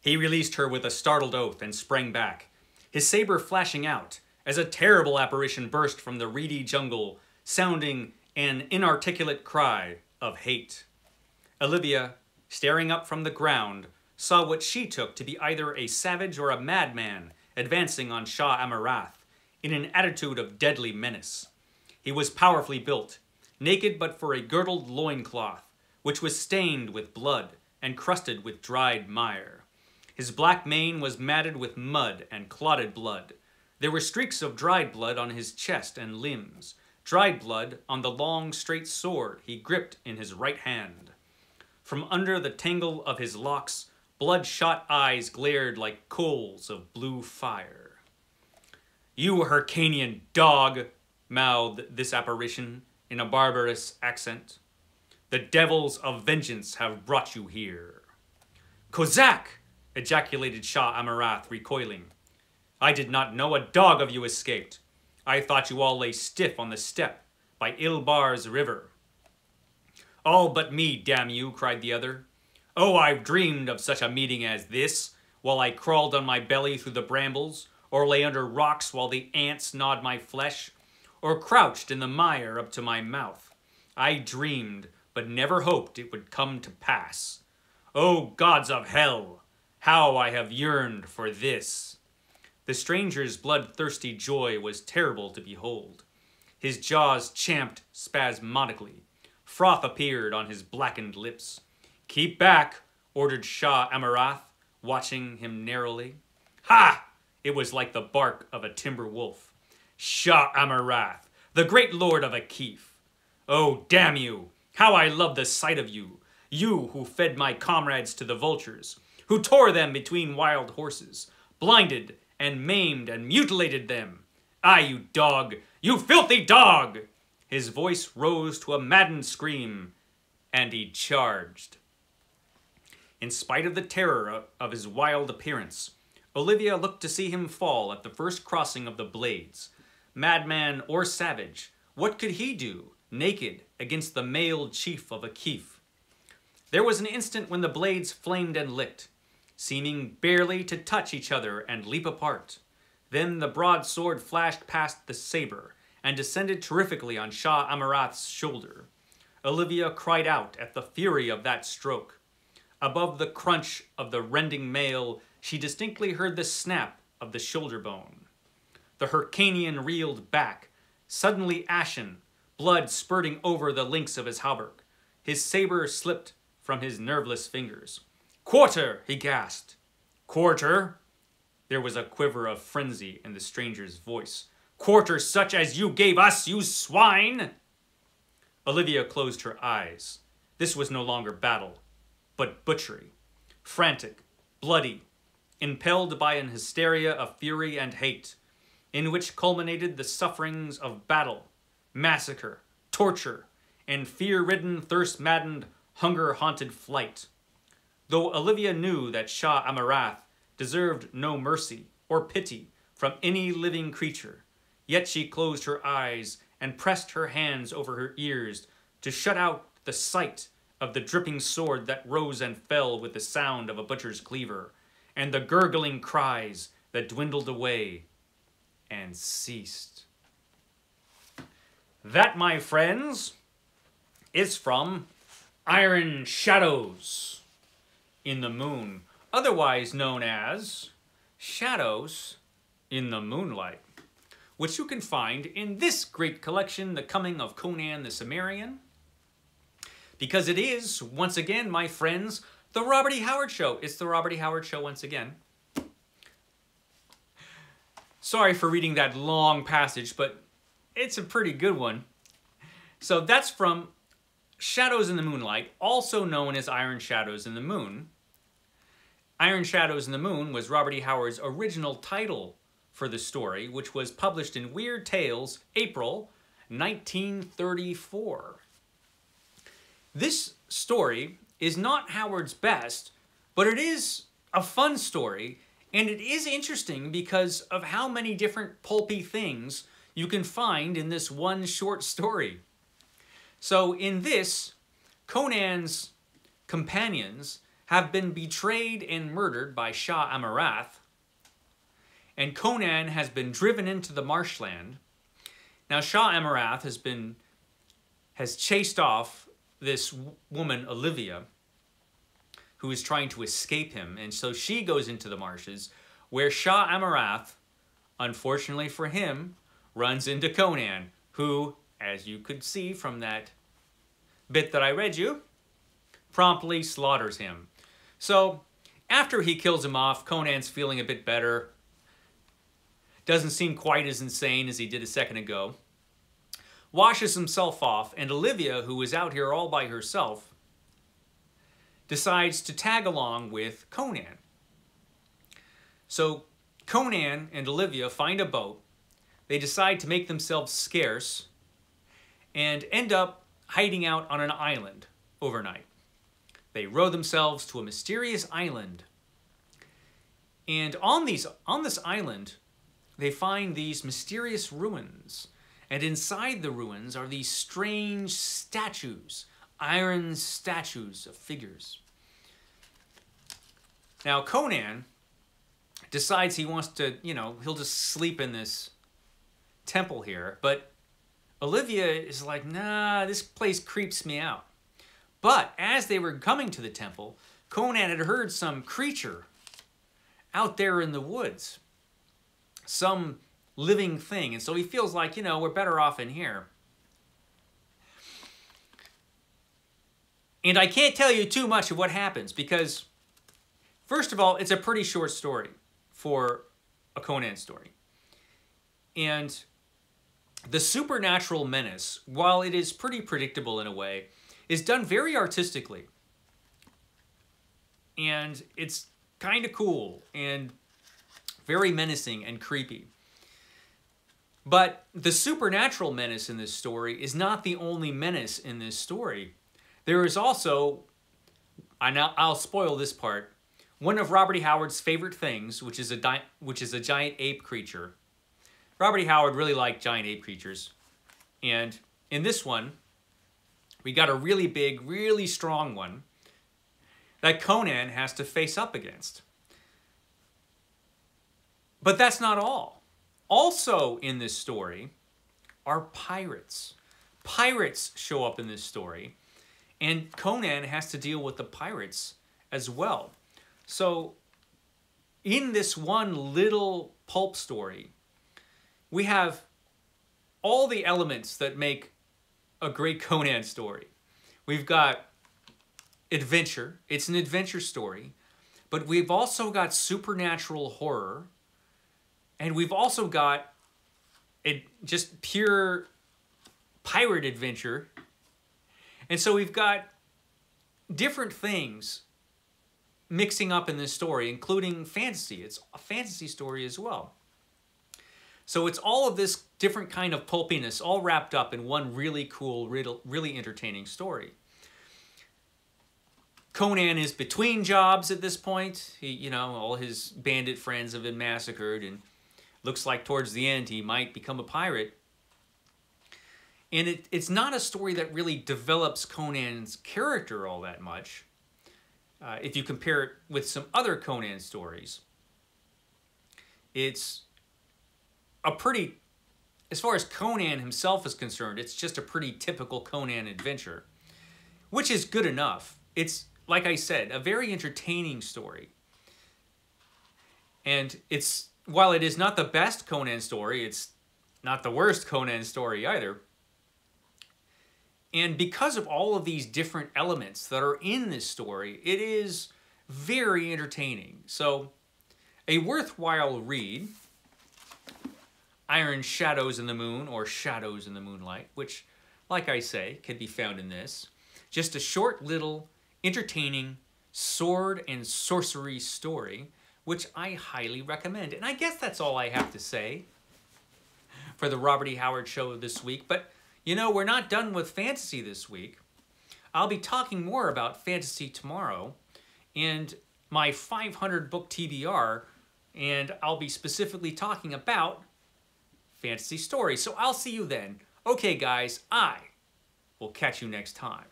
He released her with a startled oath and sprang back, his saber flashing out as a terrible apparition burst from the reedy jungle, sounding an inarticulate cry of hate. Olivia, staring up from the ground, saw what she took to be either a savage or a madman advancing on Shah Amurath in an attitude of deadly menace. He was powerfully built, naked but for a girdled loincloth, which was stained with blood and crusted with dried mire. His black mane was matted with mud and clotted blood. There were streaks of dried blood on his chest and limbs, dried blood on the long, straight sword he gripped in his right hand. From under the tangle of his locks, bloodshot eyes glared like coals of blue fire. "You Hyrcanian dog," mouthed this apparition in a barbarous accent. "The devils of vengeance have brought you here." "Kozak!" ejaculated Shah Amurath, recoiling. "I did not know a dog of you escaped. I thought you all lay stiff on the steppe by Ilbar's river." "All but me, damn you," cried the other. "Oh, I've dreamed of such a meeting as this, while I crawled on my belly through the brambles, or lay under rocks while the ants gnawed my flesh, or crouched in the mire up to my mouth. I dreamed, but never hoped it would come to pass. Oh, gods of hell, how I have yearned for this." The stranger's bloodthirsty joy was terrible to behold. His jaws champed spasmodically. Froth appeared on his blackened lips. "Keep back," ordered Shah Amurath, watching him narrowly. Ha! It was like the bark of a timber wolf. "Shah Amurath, the great lord of Akif. Oh, damn you! How I love the sight of you! You who fed my comrades to the vultures, who tore them between wild horses, blinded and maimed and mutilated them. Ah, you dog! You filthy dog!" His voice rose to a maddened scream, and he charged. In spite of the terror of his wild appearance, Olivia looked to see him fall at the first crossing of the blades. Madman or savage, what could he do, naked, against the mailed chief of Akif? There was an instant when the blades flamed and licked, seeming barely to touch each other and leap apart. Then the broadsword flashed past the saber and descended terrifically on Shah Amurath's shoulder. Olivia cried out at the fury of that stroke. Above the crunch of the rending mail, she distinctly heard the snap of the shoulder bone. The Hyrcanian reeled back, suddenly ashen, blood spurting over the links of his hauberk. His saber slipped from his nerveless fingers. "Quarter!" he gasped. "Quarter?" There was a quiver of frenzy in the stranger's voice. "Quarter such as you gave us, you swine!" Olivia closed her eyes. This was no longer battle, but butchery. Frantic, bloody, impelled by an hysteria of fury and hate, in which culminated the sufferings of battle, massacre, torture, and fear-ridden, thirst-maddened, hunger-haunted flight. Though Olivia knew that Shah Amurath deserved no mercy or pity from any living creature, yet she closed her eyes and pressed her hands over her ears to shut out the sight of the dripping sword that rose and fell with the sound of a butcher's cleaver, and the gurgling cries that dwindled away and ceased. That, my friends, is from Iron Shadows in the Moon, otherwise known as Shadows in the Moonlight, which you can find in this great collection, The Coming of Conan the Cimmerian, because it is, once again, my friends, the Robert E. Howard Show. It's the Robert E. Howard Show once again. Sorry for reading that long passage, but it's a pretty good one. So that's from Shadows in the Moonlight, also known as Iron Shadows in the Moon. Iron Shadows in the Moon was Robert E. Howard's original title for the story, which was published in Weird Tales, April 1934. This story is not Howard's best, but it is a fun story, and it is interesting because of how many different pulpy things you can find in this one short story. So in this, Conan's companions have been betrayed and murdered by Shah Amurath, and Conan has been driven into the marshland. Now Shah Amurath has chased off this woman, Olivia, who is trying to escape him, and so she goes into the marshes, where Shah Amurath, unfortunately for him, runs into Conan, who, as you could see from that bit that I read you, promptly slaughters him. So, after he kills him off, Conan's feeling a bit better. Doesn't seem quite as insane as he did a second ago. Washes himself off, and Olivia, who is out here all by herself, decides to tag along with Conan. So Conan and Olivia find a boat. They decide to make themselves scarce and end up hiding out on an island overnight. They row themselves to a mysterious island. And on this island, they find these mysterious ruins. And inside the ruins are these strange statues, iron statues of figures. Now Conan decides he wants to, he'll just sleep in this temple here. But Olivia is like, nah, this place creeps me out. But as they were coming to the temple, Conan had heard some creature out there in the woods. Some living thing. And so he feels like, we're better off in here. And I can't tell you too much of what happens because, first of all, it's a pretty short story for a Conan story. And the supernatural menace, while it is pretty predictable in a way, is done very artistically. And it's kind of cool and very menacing and creepy. But the supernatural menace in this story is not the only menace in this story. There is also, I'll spoil this part, one of Robert E. Howard's favorite things, which is a giant ape creature. Robert E. Howard really liked giant ape creatures. And in this one, we got a really big, really strong one that Conan has to face up against. But that's not all. Also in this story are pirates. Pirates show up in this story, and Conan has to deal with the pirates as well. So in this one little pulp story, we have all the elements that make a great Conan story. We've got adventure. It's an adventure story. But we've also got supernatural horror. And we've also got just pure pirate adventure. And so we've got different things mixing up in this story, including fantasy. It's a fantasy story as well. So it's all of this different kind of pulpiness all wrapped up in one really cool, really entertaining story. Conan is between jobs at this point. He, all his bandit friends have been massacred, and looks like towards the end he might become a pirate. And it's not a story that really develops Conan's character all that much. If you compare it with some other Conan stories, it's a pretty, as far as Conan himself is concerned, it's just a pretty typical Conan adventure, which is good enough. It's, like I said, a very entertaining story. And while it is not the best Conan story, it's not the worst Conan story either. And because of all of these different elements that are in this story, it is very entertaining. So, a worthwhile read, Iron Shadows in the Moon, or Shadows in the Moonlight, which, like I say, can be found in this. Just a short little, entertaining sword and sorcery story, which I highly recommend. And I guess that's all I have to say for the Robert E. Howard Show this week. But, we're not done with fantasy this week. I'll be talking more about fantasy tomorrow and my 500 book TBR, and I'll be specifically talking about fantasy stories. So I'll see you then. Okay, guys, I will catch you next time.